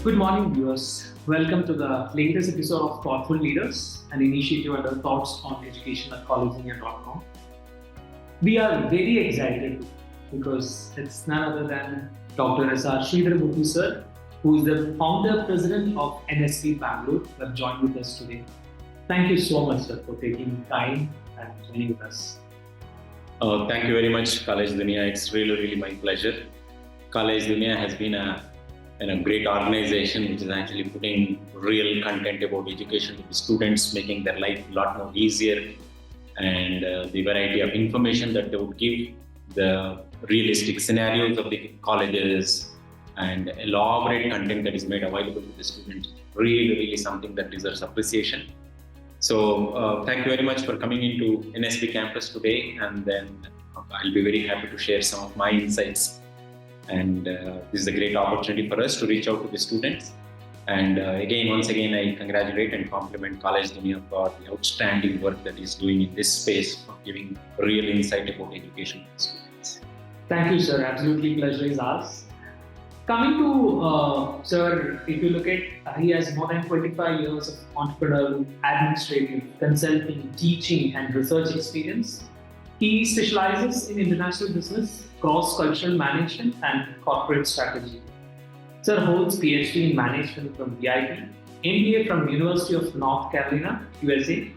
Good morning, viewers. Welcome to the latest episode of Thoughtful Leaders, an initiative under Thoughts on Education at collegeindia.com. We are very excited because it's none other than Dr. SRIDHARAMURTHY sir, who is the founder president of NSB Bangalore, who have joined with us today. Thank you so much, sir, for taking time and joining with us. Thank you very much, College Dunia. It's really my pleasure. College Dunia has been a great organization which is actually putting real content about education to the students, making their life a lot more easier, and the variety of information that they would give, the realistic scenarios of the colleges, and elaborate content that is made available to the students. Really something that deserves appreciation. So thank you very much for coming into NSB campus today, and then I'll be very happy to share some of my insights. And this is a great opportunity for us to reach out to the students. And once again, I congratulate and compliment College Dunia for the outstanding work that is doing in this space of giving real insight about education to the students. Thank you, sir. Absolutely, pleasure is ours. Coming to sir, if you look at, he has more than 25 years of entrepreneurial, administrative, consulting, teaching, and research experience. He specializes in international business, cross-cultural management, and corporate strategy. Sir holds PhD in management from BIP, MBA from University of North Carolina, USA.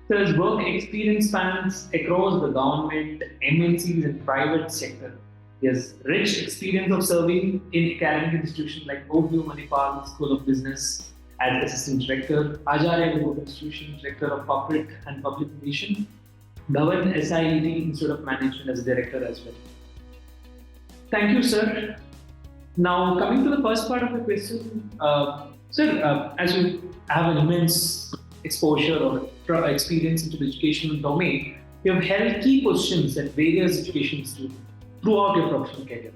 Sir's work experience spans across the government, MNCs, and private sector. He has rich experience of serving in academic institutions like OU Manipal School of Business as Assistant Director, Acharya Group Institution, Director of Corporate and Public Relations, governed SRIDHARAMURTHY Institute of Management as a Director as well. Thank you, sir. Now, coming to the first part of the question, sir, as you have an immense exposure or experience into the educational domain, you have held key positions at various education institutes throughout your professional career.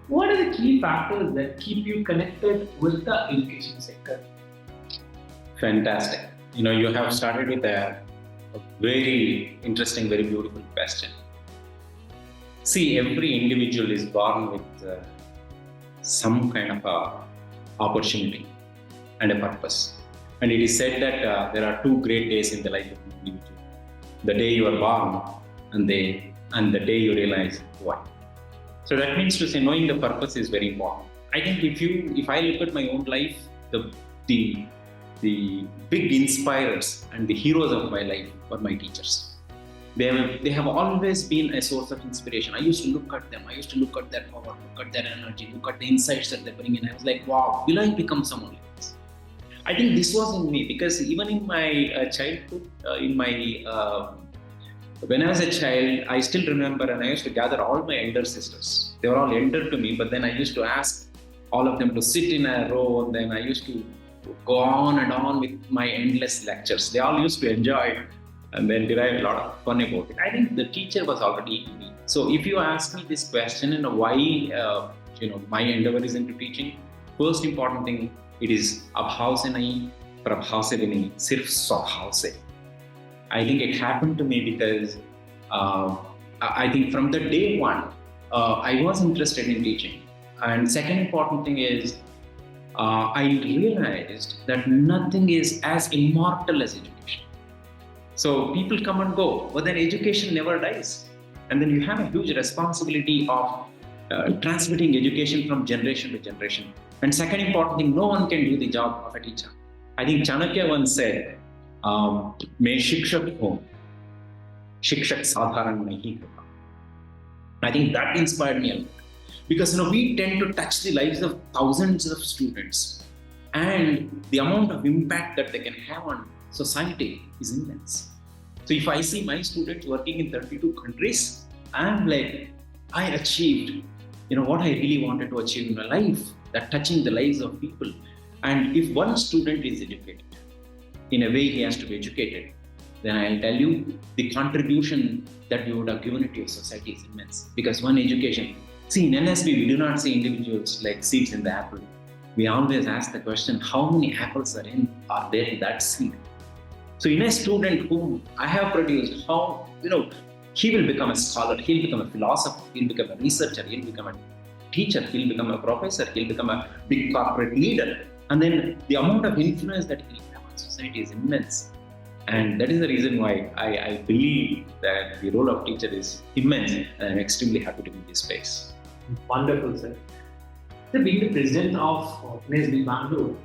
What are the key factors that keep you connected with the education sector? Fantastic. You have started with a very interesting, very beautiful question. See, every individual is born with some kind of a opportunity and a purpose. And it is said that there are two great days in the life of an individual. The day you are born and the day you realize why. So that means to say knowing the purpose is very important. I think if I look at my own life, the big inspirers and the heroes of my life were my teachers. They have always been a source of inspiration. I used to look at them. I used to look at their power, look at their energy, look at the insights that they bring in. I was like, wow, will I become someone like this? I think this was in me because even in my childhood, when I was a child, I still remember, and I used to gather all my elder sisters. They were all elder to me, but then I used to ask all of them to sit in a row, and then I used to go on and on with my endless lectures. They all used to enjoy it and then derive a lot of fun about it. I think the teacher was already in me. So if you ask me this question, why my endeavor is into teaching, first important thing, it is abhav se nahi, prabhav se bhi nahi, sirf swabhav se. I think it happened to me because I think from the day one, I was interested in teaching. And second important thing is, I realized that nothing is as immortal as education. So people come and go, but then education never dies. And then you have a huge responsibility of transmitting education from generation to generation. And second important thing, no one can do the job of a teacher. I think Chanakya once said, "Main shikshak ho, shikshak sadharan nahi hoga." I think that inspired me a lot. Because we tend to touch the lives of thousands of students, and the amount of impact that they can have on society is immense. So if I see my students working in 32 countries, I'm like, I achieved what I really wanted to achieve in my life, that touching the lives of people. And if one student is educated, in a way he has to be educated, then I'll tell you the contribution that you would have given it to your society is immense. Because one education, see, in NSB, we do not see individuals like seeds in the apple. We always ask the question, how many apples are there in that seed? So in a student whom I have produced, how, he will become a scholar, he'll become a philosopher, he'll become a researcher, he'll become a teacher, he'll become a professor, he'll become a big corporate leader. And then the amount of influence that he'll have on society is immense. And that is the reason why I believe that the role of teacher is immense, and I'm extremely happy to be in this space. Wonderful, sir. So, being the president of NSB Bangalore,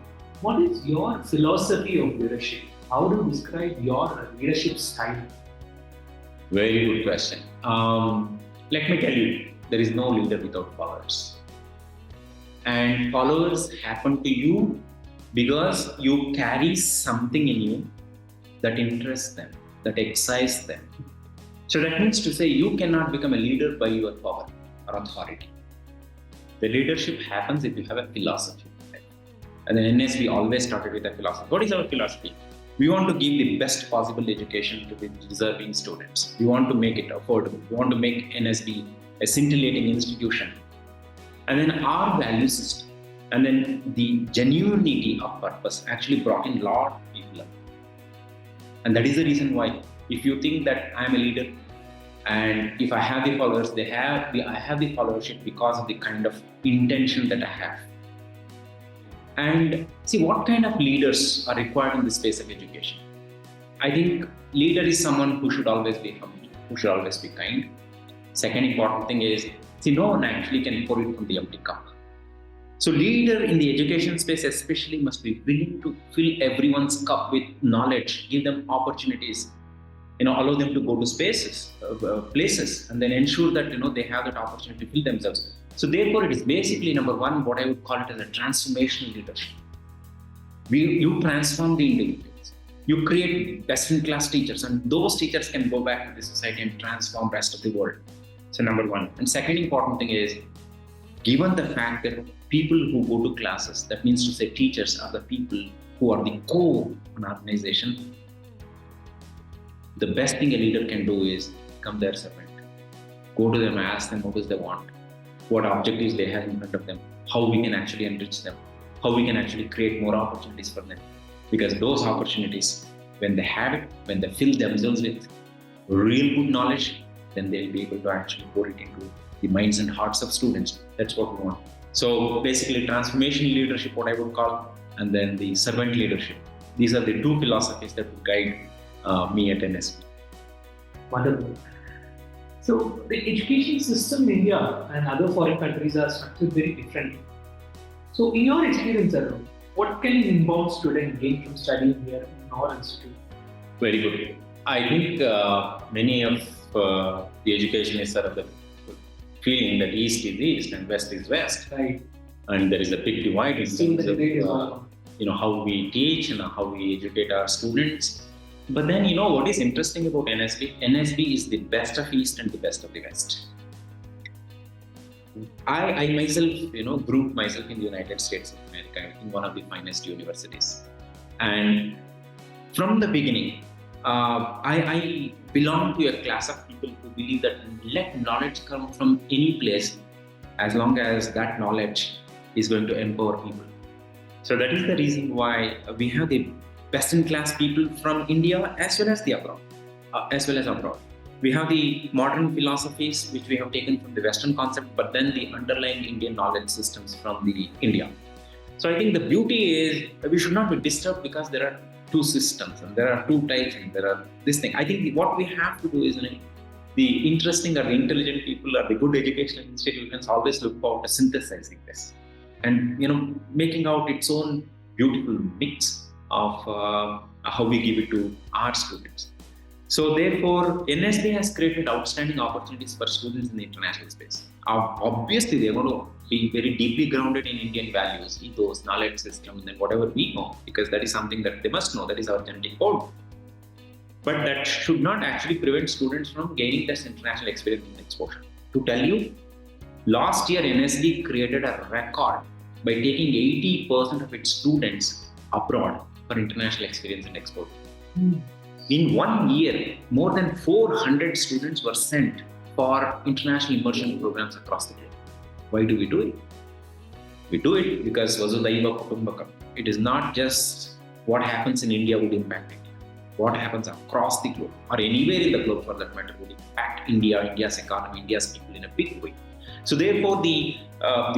what is your philosophy of leadership? How do you describe your leadership style? Very good question. Let me tell you, there is no leader without followers. And followers happen to you because you carry something in you that interests them, that excites them. So that means to say you cannot become a leader by your power or authority. The leadership happens if you have a philosophy. And then NSB always started with a philosophy. What is our philosophy? We want to give the best possible education to the deserving students. We want to make it affordable. We want to make NSB a scintillating institution. And then our value system, and then the genuinity of purpose actually brought in a lot of people. And that is the reason why, if you think that I am a leader, and if I have the followers, I have the followership because of the kind of intention that I have. And see, what kind of leaders are required in the space of education? I think leader is someone who should always be humble, who should always be kind. Second important thing is, see, no one actually can pour it from the empty cup. So leader in the education space especially must be willing to fill everyone's cup with knowledge, give them opportunities, allow them to go to places, and then ensure that, they have that opportunity to fill themselves. So therefore, it is basically, number one, what I would call it as a transformational leadership. You transform the individuals. You create best-in-class teachers, and those teachers can go back to the society and transform the rest of the world. So number one. And second important thing is, given the fact that people who go to classes, that means to say teachers are the people who are the core of an organization, the best thing a leader can do is become their servant. Go to them, ask them what they want, what objectives they have in front of them, how we can actually enrich them, how we can actually create more opportunities for them. Because those opportunities, when they have it, when they fill themselves with real good knowledge, then they'll be able to actually pour it into the minds and hearts of students. That's what we want. So basically, transformational leadership, what I would call, and then the servant leadership. These are the two philosophies that would guide me at NSB. Wonderful. So the education system in India and other foreign countries are structured very differently. So in your experience, Arun, what can an inbound student gain from studying here in our institute? Very good. I think many of the educationists are of the feeling that East is East and West is West. Right. And there is a big divide in terms of how we teach and how we educate our students. But then, what is interesting about NSB? NSB is the best of East and the best of the West. I myself, group myself in the United States of America in one of the finest universities. And from the beginning, I belong to a class of people who believe that let knowledge come from any place as long as that knowledge is going to empower people. So that is the reason why we have the best-in-class people from India as well as abroad. We have the modern philosophies which we have taken from the Western concept, but then the underlying Indian knowledge systems from the India. So I think the beauty is we should not be disturbed because there are two systems and there are two types and there are this thing. I think what we have to do is the interesting or the intelligent people or the good educational institutions always look forward to synthesizing this and making out its own beautiful mix of how we give it to our students. So therefore, NSB has created outstanding opportunities for students in the international space. Obviously, they're going to be very deeply grounded in Indian values, ethos, knowledge system, and whatever we know, because that is something that they must know, that is our genetic code. But that should not actually prevent students from gaining this international experience and exposure. To tell you, last year NSB created a record by taking 80% of its students abroad for international experience and exposure. In 1 year, more than 400 students were sent for international immersion programs across the globe. Why do we do it? We do it because Vasudhaiva Kutumbakam. It is not just what happens in India would impact India. What happens across the globe or anywhere in the globe for that matter would impact India, India's economy, India's people in a big way. So therefore, the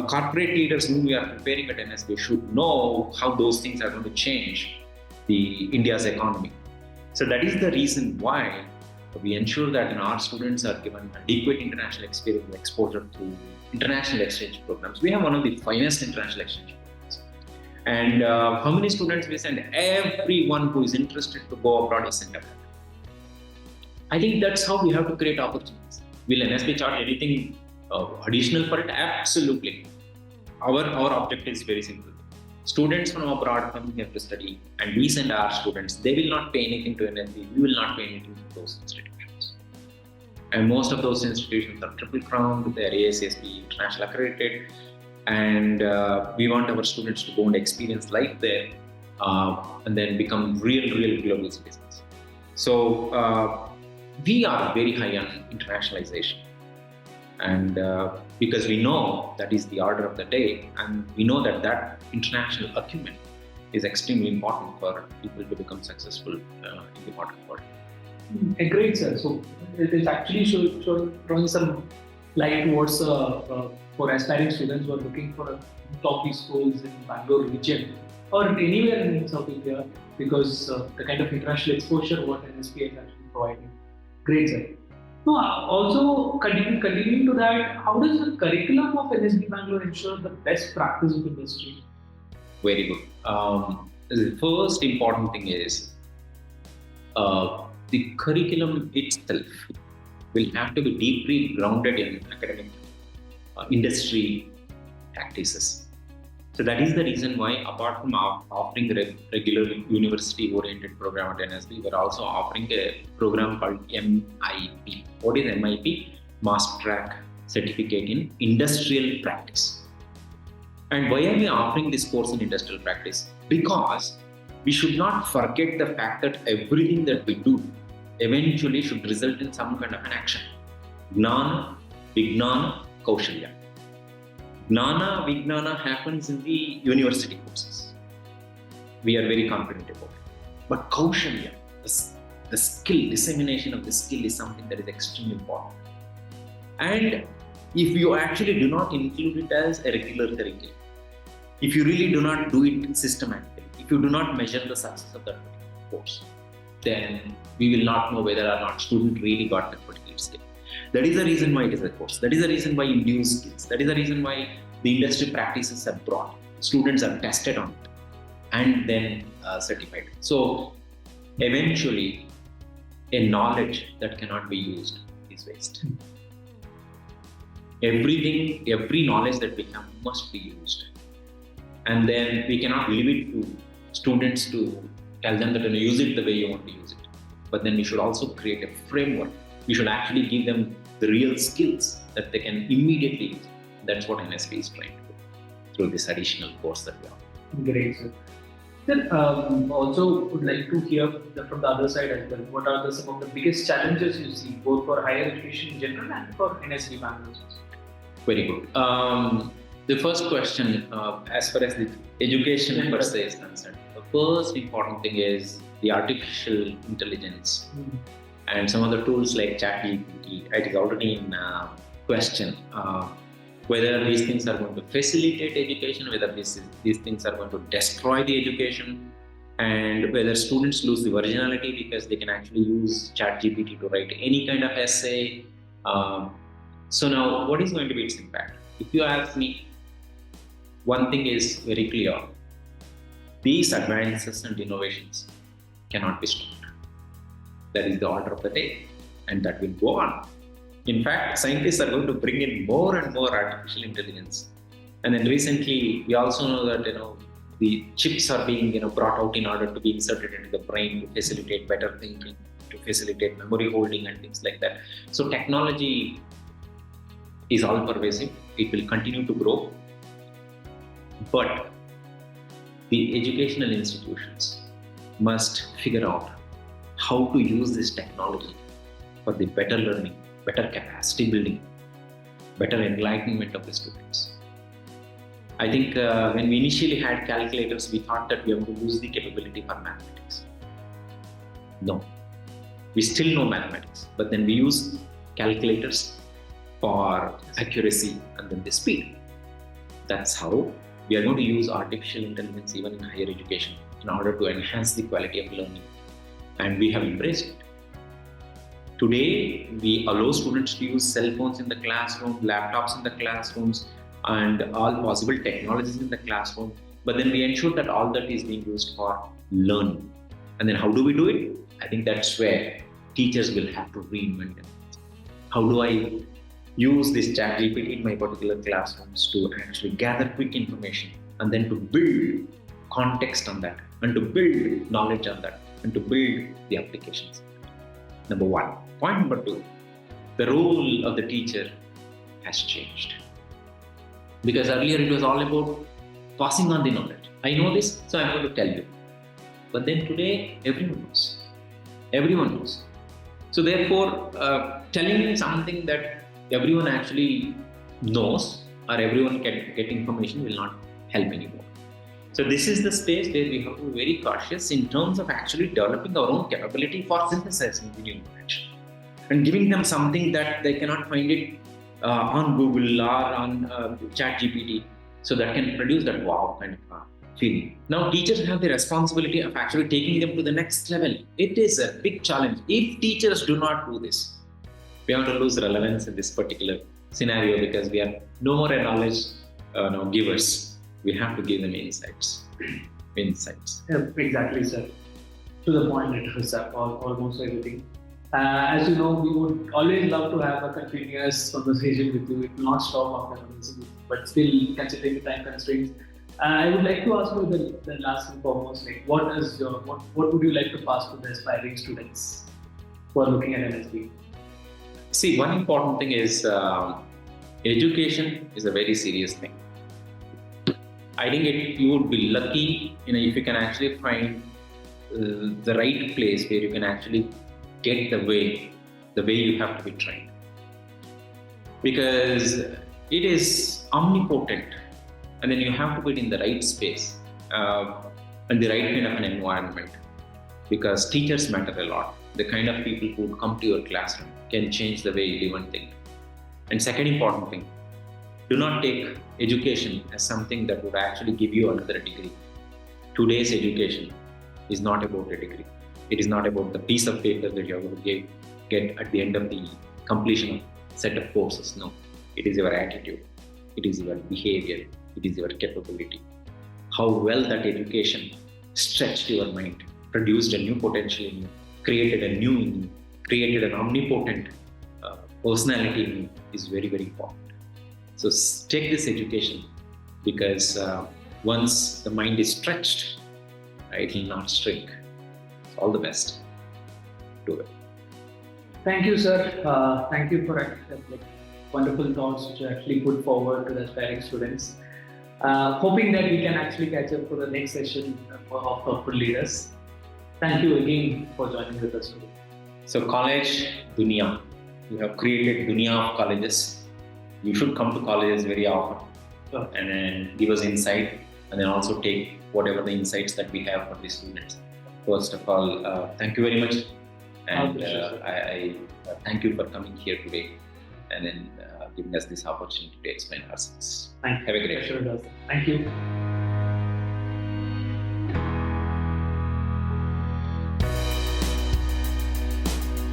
corporate leaders whom we are preparing at NSB should know how those things are going to change the India's economy. So that is the reason why we ensure that our students are given adequate international experience and exposure through international exchange programs. We have one of the finest international exchange programs. And how many students we send? Everyone who is interested to go abroad is sent abroad. I think that's how we have to create opportunities. Will NSB charge anything additional for it? Absolutely. Our objective is very simple. Students from abroad come here to study, and we send our students. They will not pay anything to NSB. We will not pay anything to those institutions. And most of those institutions are triple crowned. They are ASSB international accredited, and we want our students to go and experience life there, and then become real global citizens. So we are very high on internationalization. And because we know that is the order of the day, and we know that international acumen is extremely important for people to become successful in the modern world. Great, sir. So it is actually throwing some light towards for aspiring students who are looking for top schools in Bangalore region or anywhere in South India, because the kind of international exposure what NSB is actually providing. Great, sir. No, also continuing to that, how does the curriculum of NSB Bangalore ensure the best practice of industry? Very good. The first important thing is the curriculum itself will have to be deeply grounded in academic industry practices. So that is the reason why, apart from offering a regular university-oriented program at NSB, we're also offering a program called MIP. What is MIP? Master Track Certificate in Industrial Practice. And why are we offering this course in industrial practice? Because we should not forget the fact that everything that we do eventually should result in some kind of an action. Gnana, Vijnana, Kaushalya. Gnana, Vijnana happens in the university courses. We are very confident about it. But Kaushalya, the skill, dissemination of the skill is something that is extremely important. And if you actually do not include it as a regular curriculum, if you really do not do it systematically, if you do not measure the success of that course, then we will not know whether or not student really got that particular skill. That is the reason why it is a course. That is the reason why you use skills. That is the reason why the industry practices are brought. Students are tested on it and then certified. So eventually, a knowledge that cannot be used is waste. Every knowledge that we have must be used. And then we cannot leave it to students to tell them that use it the way you want to use it. But then we should also create a framework. We should actually give them the real skills that they can immediately use. That's what NSB is trying to do through this additional course that we have. Great, sir. Then also would like to hear from the other side as well. What are some of the biggest challenges you see both for higher education in general and for NSB Bangalore? Very good. The first question, as far as the education per se is concerned, the first important thing is the artificial intelligence. And some of the tools like ChatGPT, it is already in question whether these things are going to facilitate education, whether these things are going to destroy the education, and whether students lose the originality because they can actually use ChatGPT to write any kind of essay. So now, what is going to be its impact? If you ask me, one thing is very clear. These advances and innovations cannot be stopped. That is the order of the day, and that will go on. In fact, scientists are going to bring in more and more artificial intelligence. And then recently, we also know that the chips are being brought out in order to be inserted into the brain to facilitate better thinking, to facilitate memory holding and things like that. So technology is all pervasive. It will continue to grow. But the educational institutions must figure out how to use this technology for the better learning, better capacity building, better enlightenment of the students. I think when we initially had calculators, we thought that we have to lose the capability for mathematics. No, we still know mathematics, but then we use calculators for accuracy and then the speed. That's how we are going to use artificial intelligence even in higher education in order to enhance the quality of learning. And we have embraced it. Today, we allow students to use cell phones in the classroom, laptops in the classrooms, and all possible technologies in the classroom. But then we ensure that all that is being used for learning. And then how do we do it? I think that's where teachers will have to reinvent it. How do I use this ChatGPT in my particular classrooms to actually gather quick information and then to build context on that and to build knowledge on that and to build the applications? Number one. Point number two, the role of the teacher has changed. Because earlier it was all about passing on the knowledge. I know this, so I'm going to tell you. But then today, everyone knows. Everyone knows. So therefore, telling something that everyone actually knows or everyone can get information will not help anymore. So this is the space where we have to be very cautious in terms of actually developing our own capability for synthesizing the new knowledge and giving them something that they cannot find it on Google or on ChatGPT, so that can produce that wow kind of feeling. Now teachers have the responsibility of actually taking them to the next level. It is a big challenge. If teachers do not do this, we are going to lose relevance in this particular scenario because we are no more knowledge givers. We have to give them insights. Insights. Yeah, exactly, sir. To the point, it was almost everything. As you know, we would always love to have a continuous conversation with you. It will not stop after conversation, but still considering the time constraints, I would like to ask you the last and foremost, like what would you like to pass to the aspiring students who are looking at NSB? See, one important thing is education is a very serious thing. I think you would be lucky, if you can actually find the right place where you can actually get the way you have to be trained. Because it is omnipotent, and then you have to put it in the right space and the right kind of an environment. Because teachers matter a lot. The kind of people who would come to your classroom can change the way you live and think. And second important thing, do not take education as something that would actually give you another degree. Today's education is not about a degree. It is not about the piece of paper that you are going to get at the end of the completion of a set of courses. No, it is your attitude. It is your behavior. It is your capability. How well that education stretched your mind, produced a new potential in you, created a new in you, created an omnipotent personality in you is very, very important. So take this education because once the mind is stretched, it will not shrink. So all the best. Do it. Thank you, sir. Thank you for wonderful thoughts which you actually put forward to the aspiring students. Hoping that we can actually catch up for the next session of Thoughtful Leaders. Thank you again for joining with us today. So college, dunya. You have created dunya of colleges. You should come to colleges very often and then give us insight and then also take whatever the insights that we have for the students. First of all, thank you very much. And I thank you for coming here today and then giving us this opportunity to explain ourselves. Thank you. Have a great day. Sure does. Thank you.